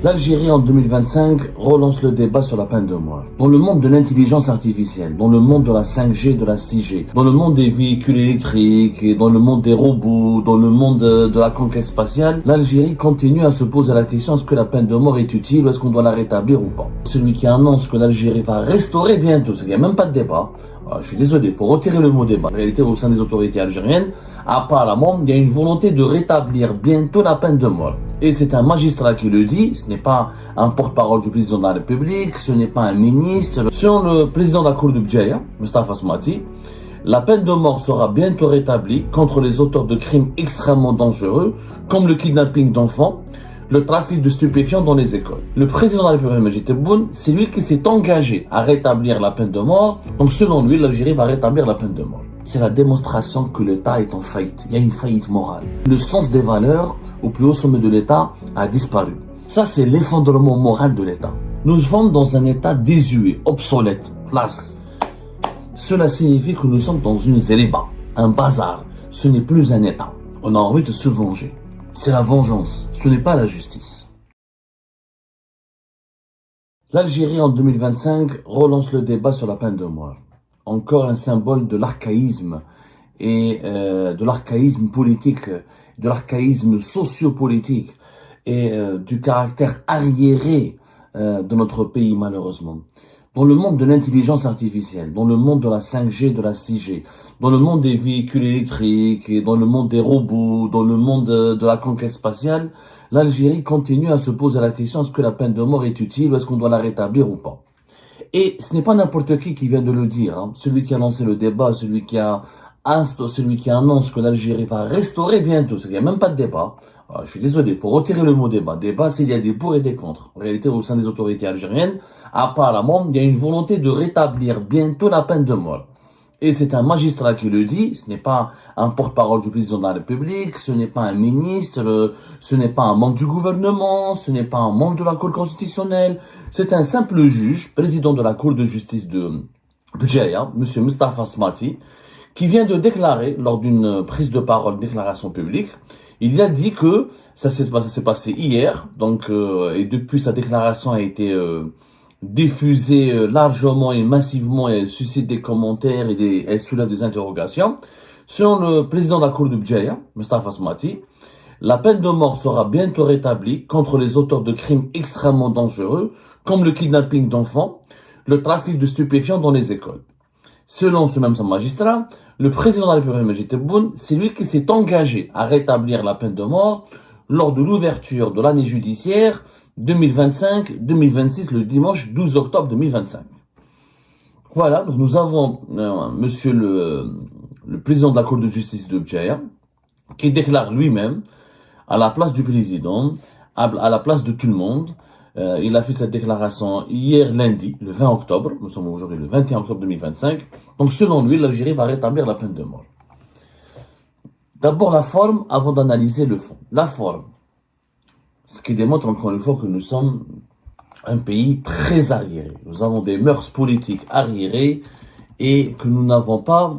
L'Algérie en 2025 relance le débat sur la peine de mort. Dans le monde de l'intelligence artificielle, dans le monde de la 5G, de la 6G, dans le monde des véhicules électriques, et dans le monde des robots, dans le monde de la conquête spatiale, l'Algérie continue à se poser la question est-ce que la peine de mort est utile ou est-ce qu'on doit la rétablir ou pas. Celui qui annonce que l'Algérie va restaurer bientôt, c'est qu'il n'y a même pas de débat. Je suis désolé, il faut retirer le mot débat. En réalité, au sein des autorités algériennes, apparemment, il y a une volonté de rétablir bientôt la peine de mort. Et c'est un magistrat qui le dit, ce n'est pas un porte-parole du président de la République, ce n'est pas un ministre. Selon le président de la cour de Bdjaïa, Mostafa Smati, la peine de mort sera bientôt rétablie contre les auteurs de crimes extrêmement dangereux, comme le kidnapping d'enfants, le trafic de stupéfiants dans les écoles. Le président de la République, Majid Tebboune, c'est lui qui s'est engagé à rétablir la peine de mort. Donc selon lui, l'Algérie va rétablir la peine de mort. C'est la démonstration que l'État est en faillite. Il y a une faillite morale. Le sens des valeurs au plus haut sommet de l'État a disparu. Ça, c'est l'effondrement moral de l'État. Nous sommes dans un État désuet, obsolète, place. Cela signifie que nous sommes dans une zéliba, un bazar. Ce n'est plus un État. On a envie de se venger. C'est la vengeance, ce n'est pas la justice. L'Algérie en 2025 relance le débat sur la peine de mort. Encore un symbole de l'archaïsme et de l'archaïsme politique, de l'archaïsme sociopolitique et du caractère arriéré de notre pays malheureusement. Dans le monde de l'intelligence artificielle, dans le monde de la 5G, de la 6G, dans le monde des véhicules électriques, et dans le monde des robots, dans le monde de la conquête spatiale, l'Algérie continue à se poser la question est-ce que la peine de mort est utile ou est-ce qu'on doit la rétablir ou pas. Et ce n'est pas n'importe qui vient de le dire. Hein. Celui qui a lancé le débat, celui qui annonce que l'Algérie va restaurer bientôt, c'est qu'il n'y a même pas de débat. Je suis désolé, il faut retirer le mot débat. Débat, c'est il y a des pour et des contre. En réalité, au sein des autorités algériennes, apparemment, il y a une volonté de rétablir bientôt la peine de mort. Et c'est un magistrat qui le dit, ce n'est pas un porte-parole du président de la République, ce n'est pas un ministre, ce n'est pas un membre du gouvernement, ce n'est pas un membre de la Cour constitutionnelle, c'est un simple juge, président de la Cour de justice de Bdjaïa, M. Mostafa Smati, qui vient de déclarer, lors d'une prise de parole, déclaration publique, il a dit que ça s'est passé hier, donc et depuis sa déclaration a été diffusée largement et massivement, et elle suscite des commentaires et elle soulève des interrogations. Selon le président de la Cour de Bdjaïa, Mostafa Smati, la peine de mort sera bientôt rétablie contre les auteurs de crimes extrêmement dangereux, comme le kidnapping d'enfants, le trafic de stupéfiants dans les écoles. Selon ce même magistrat, le président de la République, Majid Tebboune, c'est lui qui s'est engagé à rétablir la peine de mort lors de l'ouverture de l'année judiciaire 2025-2026, le dimanche 12 octobre 2025. Voilà, donc nous avons monsieur le président de la Cour de justice de Bdjaïa, qui déclare lui-même, à la place du président, à la place de tout le monde, il a fait cette déclaration hier lundi, le 20 octobre, nous sommes aujourd'hui le 21 octobre 2025, donc selon lui, l'Algérie va rétablir la peine de mort. D'abord la forme, avant d'analyser le fond. La forme, ce qui démontre encore une fois que nous sommes un pays très arriéré. Nous avons des mœurs politiques arriérées et que nous n'avons pas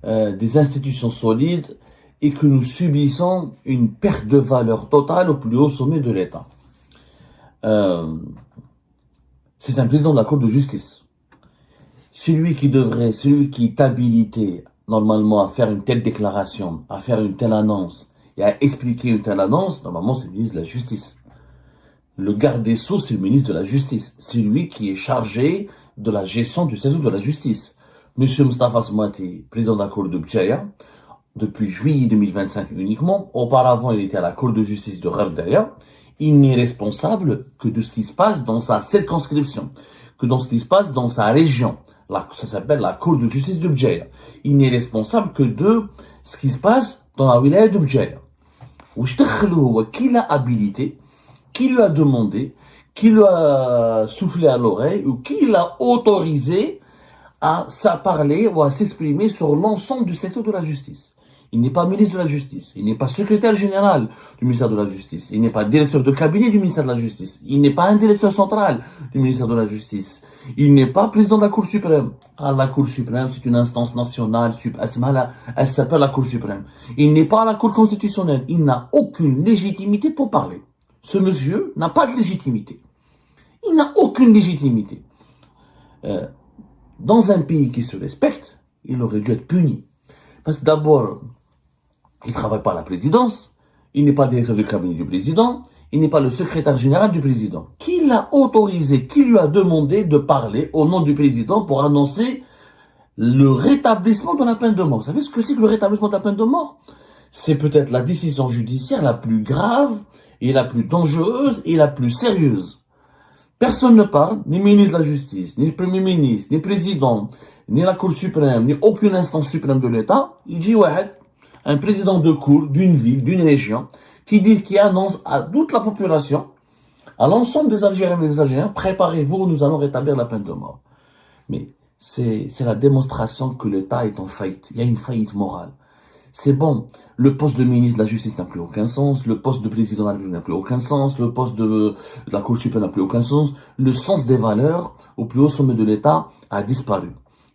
des institutions solides et que nous subissons une perte de valeur totale au plus haut sommet de l'État. C'est un président de la Cour de justice. Celui qui est habilité normalement à faire une telle déclaration, à faire une telle annonce et à expliquer une telle annonce, normalement c'est le ministre de la Justice. Le garde des Sceaux, c'est le ministre de la Justice. C'est lui qui est chargé de la gestion du service de la justice. Monsieur Mostafa Smati, président de la Cour de Bdjaïa, depuis juillet 2025 uniquement, auparavant il était à la Cour de justice de Ghardaya, il n'est responsable que de ce qui se passe dans sa circonscription, que dans ce qui se passe dans sa région. Ça s'appelle la Cour de justice de Bdjaïa. Il n'est responsable que de ce qui se passe dans la wilaya de Bdjaïa. Qui l'a habilité, qui lui a demandé, qui lui a soufflé à l'oreille ou qui l'a autorisé à parler ou à s'exprimer sur l'ensemble du secteur de la justice. Il n'est pas ministre de la Justice, il n'est pas secrétaire général du ministère de la Justice, il n'est pas directeur de cabinet du ministère de la Justice, il n'est pas un directeur central du ministère de la Justice, il n'est pas président de la Cour suprême. La Cour suprême, c'est une instance nationale, elle s'appelle la Cour suprême. Il n'est pas à la Cour constitutionnelle, il n'a aucune légitimité pour parler. Ce monsieur n'a pas de légitimité. Il n'a aucune légitimité. Dans un pays qui se respecte, il aurait dû être puni. Parce que d'abord, il ne travaille pas à la présidence, il n'est pas directeur du cabinet du président, il n'est pas le secrétaire général du président. Qui l'a autorisé, qui lui a demandé de parler au nom du président pour annoncer le rétablissement de la peine de mort? Vous savez ce que c'est que le rétablissement de la peine de mort? C'est peut-être la décision judiciaire la plus grave et la plus dangereuse et la plus sérieuse. Personne ne parle, ni ministre de la Justice, ni Premier ministre, ni président, ni la Cour suprême, ni aucune instance suprême de l'État. Il dit, ouais, un président de cour, d'une ville, d'une région, qui annonce à toute la population, à l'ensemble des Algériens et des Algériens, préparez-vous, nous allons rétablir la peine de mort. Mais c'est la démonstration que l'État est en faillite. Il y a une faillite morale. C'est bon, le poste de ministre de la Justice n'a plus aucun sens, le poste de président de la République n'a plus aucun sens, le poste de la Cour suprême n'a plus aucun sens. Le sens des valeurs au plus haut sommet de l'État a disparu.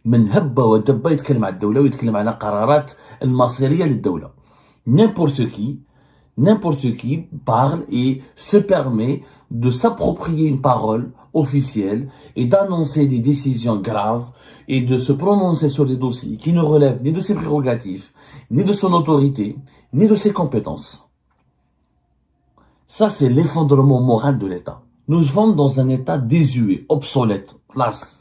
من هب ودب يتكلم على الدولة ويتكلم على قرارات المصيرية للدولة. N'importe qui parle et se permet de s'approprier une parole officielle et d'annoncer des décisions graves et de se prononcer sur des dossiers qui ne relèvent ni de ses prérogatives, ni de son autorité, ni de ses compétences. Ça, c'est l'effondrement moral de l'État. Nous sommes dans un État désuet, obsolète, classe.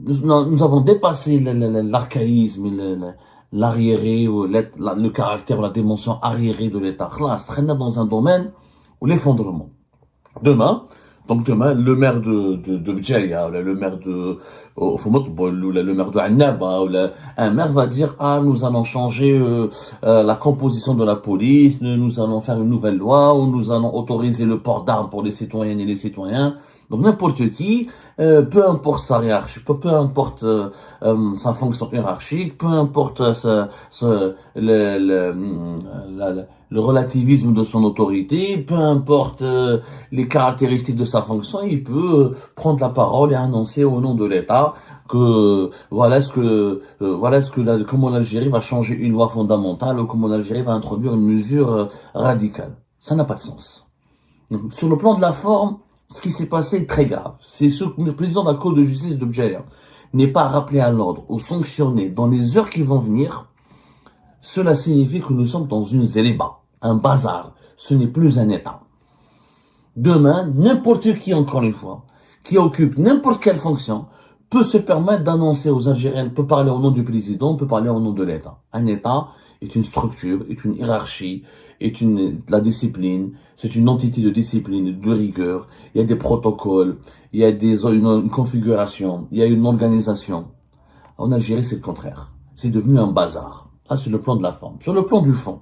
Nous avons dépassé l'archaïsme, l'arriéré, ou le caractère ou la dimension arriérée de l'État. Classe, traîner dans un domaine où l'effondrement. Demain, le maire de Bdjaïa, le maire de Foumoutbol, ou le maire de Annaba, un maire va dire, nous allons changer la composition de la police, nous allons faire une nouvelle loi, ou nous allons autoriser le port d'armes pour les citoyennes et les citoyens. Donc n'importe qui, peu importe sa hiérarchie, peu importe sa fonction hiérarchique, peu importe le relativisme de son autorité, peu importe les caractéristiques de sa fonction, il peut prendre la parole et annoncer au nom de l'État que comment l'Algérie va changer une loi fondamentale ou comment l'Algérie va introduire une mesure radicale. Ça n'a pas de sens. Donc, sur le plan de la forme, ce qui s'est passé est très grave. C'est ce que le président de la Cour de justice de Bdjaïa n'est pas rappelé à l'ordre ou sanctionné dans les heures qui vont venir. Cela signifie que nous sommes dans une zéléba, un bazar. Ce n'est plus un État. Demain, n'importe qui, encore une fois, qui occupe n'importe quelle fonction, peut se permettre d'annoncer aux Algériens, peut parler au nom du président, peut parler au nom de l'État. Un État est une structure, est une hiérarchie, la discipline, c'est une entité de discipline, de rigueur. Il y a des protocoles, il y a une configuration, il y a une organisation. En Algérie, c'est le contraire. C'est devenu un bazar. Ça, sur le plan de la forme. Sur le plan du fond,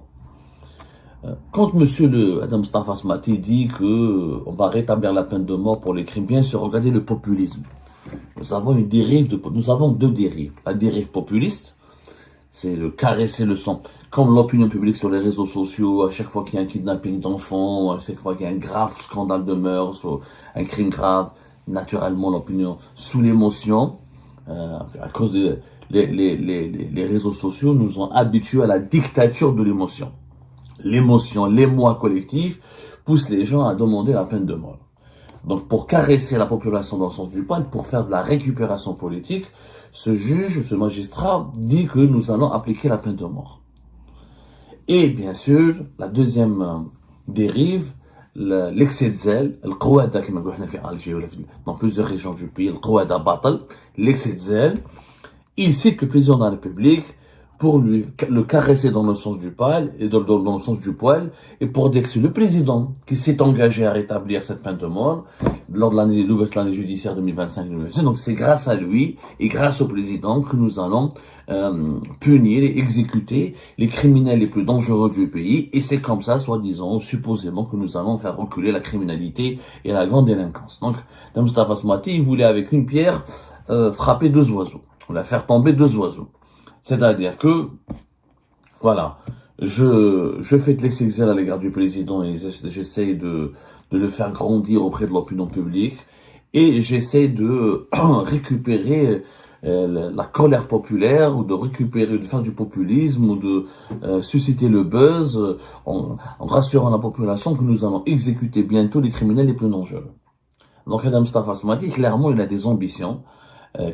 quand monsieur Adam Mustafa Smati dit que on va rétablir la peine de mort pour les crimes, bien sûr, regardez le populisme. Nous avons deux dérives. La dérive populiste, c'est le caresser le sang. Comme l'opinion publique sur les réseaux sociaux, à chaque fois qu'il y a un kidnapping d'enfants, à chaque fois qu'il y a un grave scandale de meurtre, ou un crime grave, naturellement l'opinion sous l'émotion, à cause de les réseaux sociaux nous ont habitués à la dictature de l'émotion. L'émotion, l'émoi collectif pousse les gens à demander la peine de mort. Donc pour caresser la population dans le sens du poil, pour faire de la récupération politique, ce juge, ce magistrat dit que nous allons appliquer la peine de mort. Et bien sûr, la deuxième dérive, l'excès de zèle, le qouada comme on dit en Algérie, dans plusieurs régions du pays, le qouada batal, l'excès de zèle, il cite le président de la République pour le caresser dans le sens du poil et dans le sens du poil, et pour dire que c'est le président qui s'est engagé à rétablir cette peine de mort lors de l'ouverture de l'année judiciaire 2025-2026. Donc c'est grâce à lui et grâce au président que nous allons punir et exécuter les criminels les plus dangereux du pays, et c'est comme ça, soi-disant, supposément, que nous allons faire reculer la criminalité et la grande délinquance. Donc, Mustafa Smati, il voulait avec une pierre frapper deux oiseaux, on va faire tomber deux oiseaux. C'est-à-dire que, voilà, je fais de l'excès à l'égard du président et j'essaie de le faire grandir auprès de l'opinion publique, et j'essaie de récupérer la colère populaire, ou de récupérer, de faire du populisme, ou de susciter le buzz, en rassurant la population que nous allons exécuter bientôt les criminels les plus dangereux. Donc Adam Mustafa Asmati, clairement, il a des ambitions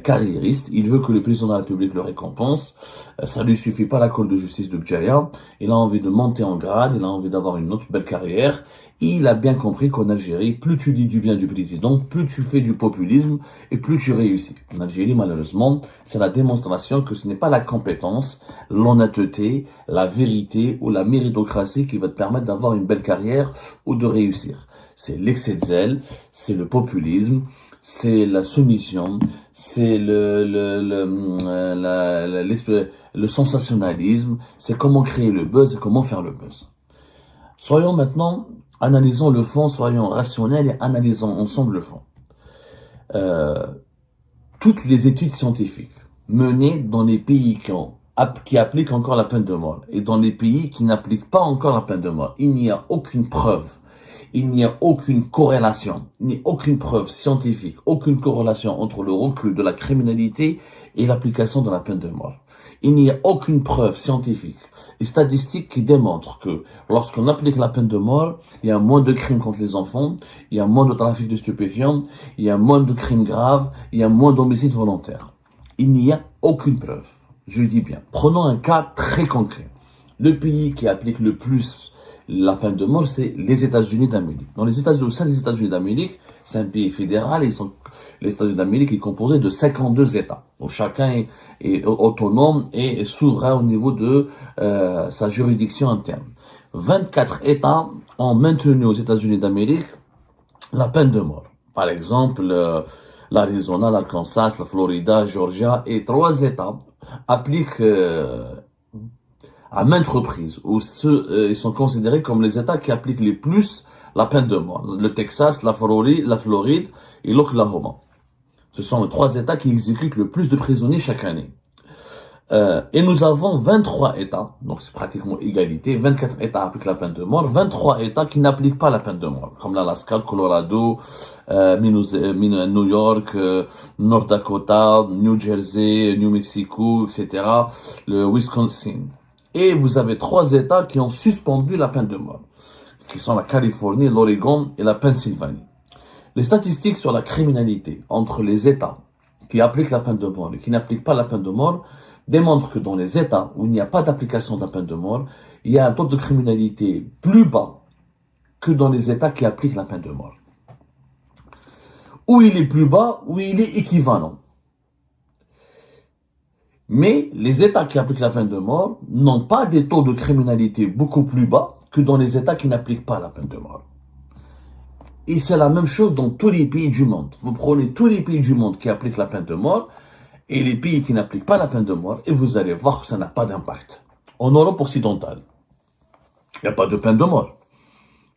carriériste, il veut que le président de la République le récompense, ça lui suffit pas la cour de justice de Bjaria, il a envie de monter en grade, il a envie d'avoir une autre belle carrière, il a bien compris qu'en Algérie, plus tu dis du bien du président, plus tu fais du populisme et plus tu réussis. En Algérie, malheureusement, c'est la démonstration que ce n'est pas la compétence, l'honnêteté, la vérité ou la méritocratie qui va te permettre d'avoir une belle carrière ou de réussir. C'est l'excès de zèle, c'est le populisme, c'est la soumission, c'est le sensationnalisme, c'est comment créer le buzz et comment faire le buzz. Soyons maintenant, analysons le fond, soyons rationnels et analysons ensemble le fond. Toutes les études scientifiques menées dans les pays qui appliquent encore la peine de mort et dans les pays qui n'appliquent pas encore la peine de mort, il n'y a aucune preuve. Il n'y a aucune corrélation, ni aucune preuve scientifique, aucune corrélation entre le recul de la criminalité et l'application de la peine de mort. Il n'y a aucune preuve scientifique et statistique qui démontre que lorsqu'on applique la peine de mort, il y a moins de crimes contre les enfants, il y a moins de trafic de stupéfiants, il y a moins de crimes graves, il y a moins d'homicides volontaires. Il n'y a aucune preuve. Je dis bien. Prenons un cas très concret. Le pays qui applique le plus la peine de mort, c'est les États-Unis d'Amérique. Dans les États-Unis, au sein des États-Unis d'Amérique, c'est un pays fédéral et les États-Unis d'Amérique est composé de 52 États. Donc chacun est autonome et est souverain au niveau de sa juridiction interne. 24 États ont maintenu aux États-Unis d'Amérique la peine de mort. Par exemple, l'Arizona, l'Arkansas, la Florida, Georgia et 3 États appliquent à maintes reprises, où ils sont considérés comme les États qui appliquent les plus la peine de mort. Le Texas, la Floride et l'Oklahoma. Ce sont les 3 États qui exécutent le plus de prisonniers chaque année. Et nous avons 23 États, donc c'est pratiquement égalité, 24 États appliquent la peine de mort, 23 États qui n'appliquent pas la peine de mort, comme l'Alaska, le Colorado, New York, North Dakota, New Jersey, New Mexico, etc., le Wisconsin. Et vous avez 3 États qui ont suspendu la peine de mort, qui sont la Californie, l'Oregon et la Pennsylvanie. Les statistiques sur la criminalité entre les États qui appliquent la peine de mort et qui n'appliquent pas la peine de mort démontrent que dans les États où il n'y a pas d'application de la peine de mort, il y a un taux de criminalité plus bas que dans les États qui appliquent la peine de mort. Où il est plus bas, où il est équivalent. Mais les États qui appliquent la peine de mort n'ont pas des taux de criminalité beaucoup plus bas que dans les États qui n'appliquent pas la peine de mort. Et c'est la même chose dans tous les pays du monde. Vous prenez tous les pays du monde qui appliquent la peine de mort et les pays qui n'appliquent pas la peine de mort et vous allez voir que ça n'a pas d'impact. En Europe occidentale, il n'y a pas de peine de mort.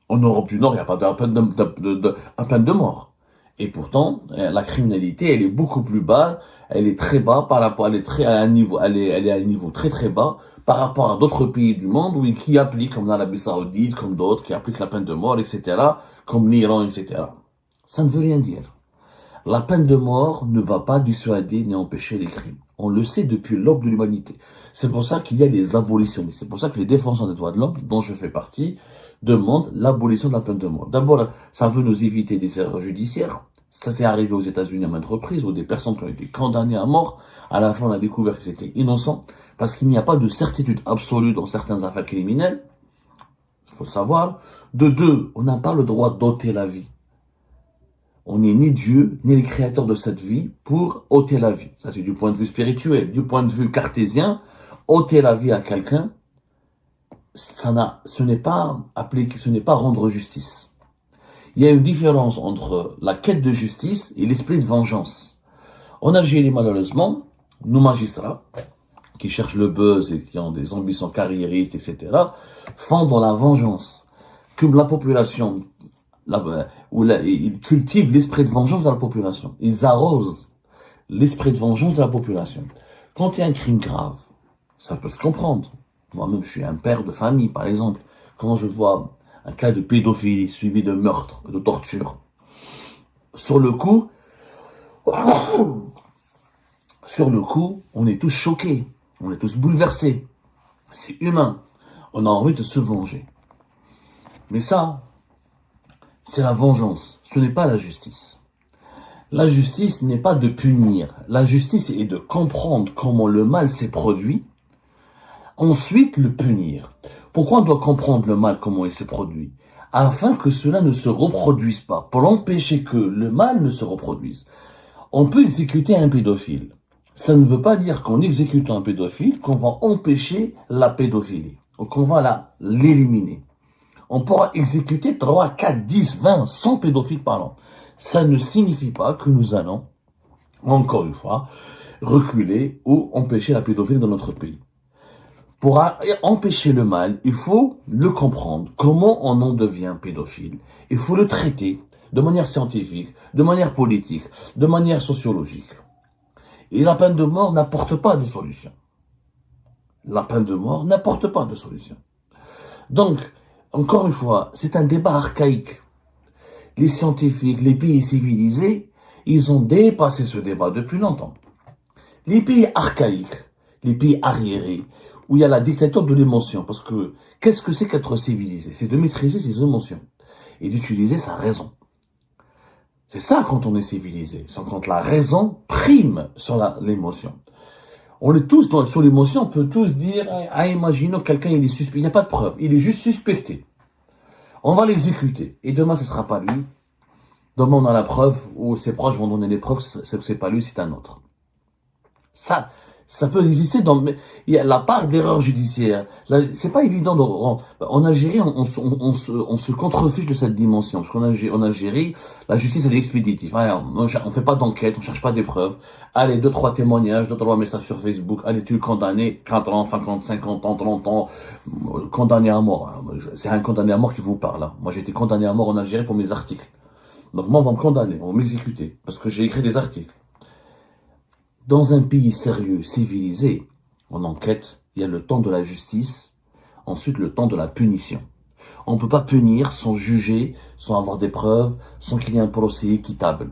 En Europe du Nord, il n'y a pas de peine de mort. Et pourtant, la criminalité, elle est beaucoup plus bas, elle est très bas par rapport, elle est à un niveau très très bas par rapport à d'autres pays du monde qui appliquent, comme l'Arabie Saoudite, comme d'autres, qui appliquent la peine de mort, etc., comme l'Iran, etc. Ça ne veut rien dire. La peine de mort ne va pas dissuader ni empêcher les crimes. On le sait depuis l'aube de l'humanité. C'est pour ça qu'il y a les abolitionnistes. C'est pour ça que les défenseurs des droits de l'homme, dont je fais partie, demandent l'abolition de la peine de mort. D'abord, ça veut nous éviter des erreurs judiciaires. Ça s'est arrivé aux États-Unis à maintes reprises, où des personnes qui ont été condamnées à mort, à la fin on a découvert qu'ils étaient innocents, parce qu'il n'y a pas de certitude absolue dans certaines affaires criminelles. Il faut le savoir. De deux, on n'a pas le droit d'ôter la vie. On n'est ni Dieu, ni le créateur de cette vie pour ôter la vie. Ça, c'est du point de vue spirituel. Du point de vue cartésien, ôter la vie à quelqu'un, ce n'est pas appliquer, ce n'est pas rendre justice. Il y a une différence entre la quête de justice et l'esprit de vengeance. En Algérie, malheureusement, nos magistrats, qui cherchent le buzz et qui ont des ambitions carriéristes, etc., font dans la vengeance. Comme la population, ils cultivent l'esprit de vengeance de la population. Ils arrosent l'esprit de vengeance de la population. Quand il y a un crime grave, ça peut se comprendre. Moi-même, je suis un père de famille, par exemple. Quand je vois un cas de pédophilie suivi de meurtre, de torture, sur le coup, Sur le coup, on est tous choqués, on est tous bouleversés. C'est humain. On a envie de se venger. Mais ça, c'est la vengeance. Ce n'est pas la justice. La justice n'est pas de punir. La justice est de comprendre comment le mal s'est produit, ensuite le punir. Pourquoi on doit comprendre le mal, comment il s'est produit? Afin que cela ne se reproduise pas, pour empêcher que le mal ne se reproduise. On peut exécuter un pédophile. Ça ne veut pas dire qu'en exécutant un pédophile, qu'on va empêcher la pédophilie, ou qu'on va l'éliminer. On pourra exécuter 3, 4, 10, 20, 100 pédophiles par an. Ça ne signifie pas que nous allons, encore une fois, reculer ou empêcher la pédophilie dans notre pays. Pour empêcher le mal, il faut le comprendre. Comment on en devient pédophile? Il faut le traiter de manière scientifique, de manière politique, de manière sociologique. Et la peine de mort n'apporte pas de solution. La peine de mort n'apporte pas de solution. Donc, encore une fois, c'est un débat archaïque. Les scientifiques, les pays civilisés, ils ont dépassé ce débat depuis longtemps. Les pays archaïques, les pays arriérés, où il y a la dictature de l'émotion, parce que qu'est-ce que c'est qu'être civilisé? C'est de maîtriser ses émotions et d'utiliser sa raison. C'est ça quand on est civilisé, c'est quand la raison prime sur l'émotion. On est tous sur l'émotion, on peut tous dire, imaginons quelqu'un, il est suspect, il n'y a pas de preuve, il est juste suspecté. On va l'exécuter, et demain ce ne sera pas lui. Demain on a la preuve, ou ses proches vont donner les preuves que c'est pas lui, c'est un autre. Ça peut exister il y a la part d'erreur judiciaire. C'est pas évident en Algérie, on se contrefiche de cette dimension. Parce qu'en Algérie, la justice, elle est expéditive. On fait pas d'enquête, on cherche pas des preuves. Allez, 2-3 témoignages, 2-3 messages sur Facebook. Allez, tu es condamné, 40 ans, 50, 50 ans, 30 ans, condamné à mort. C'est un condamné à mort qui vous parle. Moi, j'ai été condamné à mort en Algérie pour mes articles. Donc moi, on va me condamner, on va m'exécuter. Parce que j'ai écrit des articles. Dans un pays sérieux, civilisé, en enquête, il y a le temps de la justice, ensuite le temps de la punition. On ne peut pas punir sans juger, sans avoir des preuves, sans qu'il y ait un procès équitable.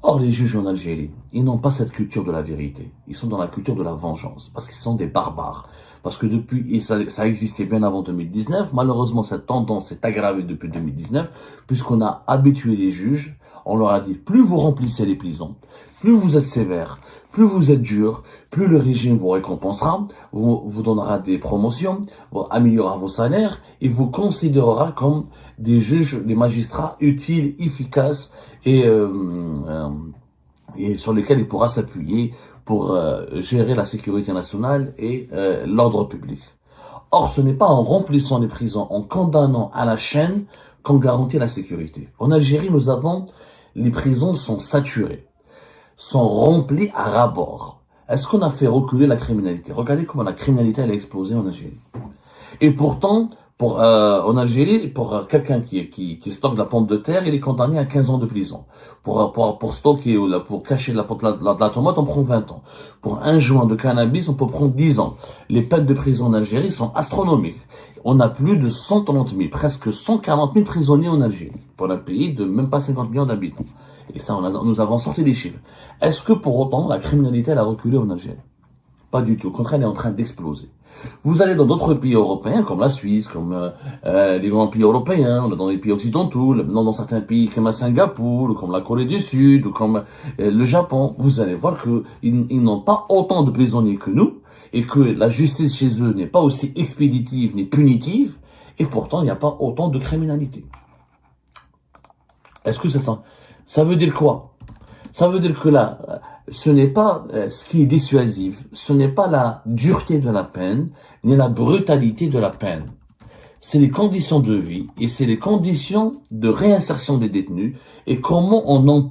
Or, les juges en Algérie, ils n'ont pas cette culture de la vérité. Ils sont dans la culture de la vengeance, parce qu'ils sont des barbares. Parce que depuis, et ça existait bien avant 2019, malheureusement cette tendance s'est aggravée depuis 2019, puisqu'on a habitué les juges, on leur a dit, plus vous remplissez les prisons, plus vous êtes sévère, plus vous êtes dur, plus le régime vous récompensera, vous donnera des promotions, vous améliorera vos salaires et vous considérera comme des juges, des magistrats utiles, efficaces et sur lesquels il pourra s'appuyer pour gérer la sécurité nationale et l'ordre public. Or, ce n'est pas en remplissant les prisons, en condamnant à la chaîne qu'on garantit la sécurité. En Algérie, les prisons sont saturées, sont remplies à ras-bord. Est-ce qu'on a fait reculer la criminalité? Regardez comment la criminalité elle a explosé en Algérie. Et pourtant, en Algérie, pour quelqu'un qui stocke de la pomme de terre, il est condamné à 15 ans de prison. Pour stocker ou pour cacher de la tomate, on prend 20 ans. Pour un joint de cannabis, on peut prendre 10 ans. Les peines de prison en Algérie sont astronomiques. On a plus de 130 000, presque 140 000 prisonniers en Algérie, pour un pays de même pas 50 millions d'habitants. Et ça, nous avons sorti des chiffres. Est-ce que pour autant, la criminalité elle a reculé en Algérie? Pas du tout. Au contraire, elle est en train d'exploser. Vous allez dans d'autres pays européens, comme la Suisse, comme les grands pays européens, dans les pays occidentaux, dans certains pays comme à Singapour, comme la Corée du Sud, ou comme le Japon, vous allez voir qu'ils n'ont pas autant de prisonniers que nous, et que la justice chez eux n'est pas aussi expéditive ni punitive, et pourtant il n'y a pas autant de criminalité. Est-ce que ça veut dire quoi? Ça veut dire que là, ce n'est pas ce qui est dissuasif, ce n'est pas la dureté de la peine, ni la brutalité de la peine. C'est les conditions de vie et c'est les conditions de réinsertion des détenus et comment on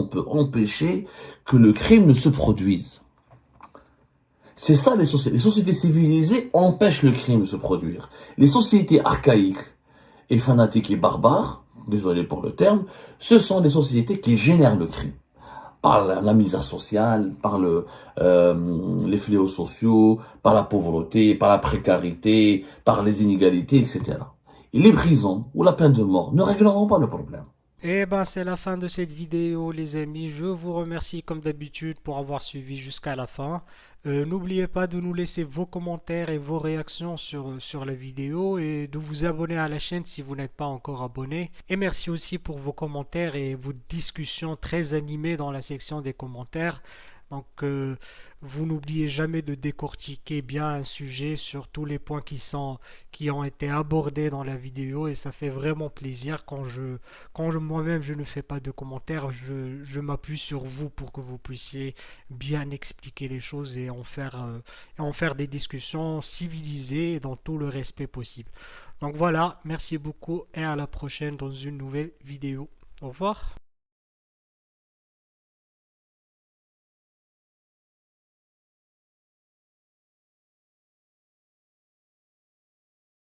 peut empêcher que le crime ne se produise. C'est ça les sociétés. Les sociétés civilisées empêchent le crime de se produire. Les sociétés archaïques et fanatiques et barbares, désolé pour le terme, ce sont des sociétés qui génèrent le crime. Par la misère sociale, par les fléaux sociaux, par la pauvreté, par la précarité, par les inégalités, etc. Et les prisons ou la peine de mort ne régleront pas le problème. Et ben c'est la fin de cette vidéo les amis, je vous remercie comme d'habitude pour avoir suivi jusqu'à la fin. N'oubliez pas de nous laisser vos commentaires et vos réactions sur la vidéo et de vous abonner à la chaîne si vous n'êtes pas encore abonné. Et merci aussi pour vos commentaires et vos discussions très animées dans la section des commentaires. Donc, vous n'oubliez jamais de décortiquer bien un sujet sur tous les points qui ont été abordés dans la vidéo et ça fait vraiment plaisir moi-même je ne fais pas de commentaires, je m'appuie sur vous pour que vous puissiez bien expliquer les choses et en faire des discussions civilisées dans tout le respect possible. Donc voilà, merci beaucoup et à la prochaine dans une nouvelle vidéo. Au revoir.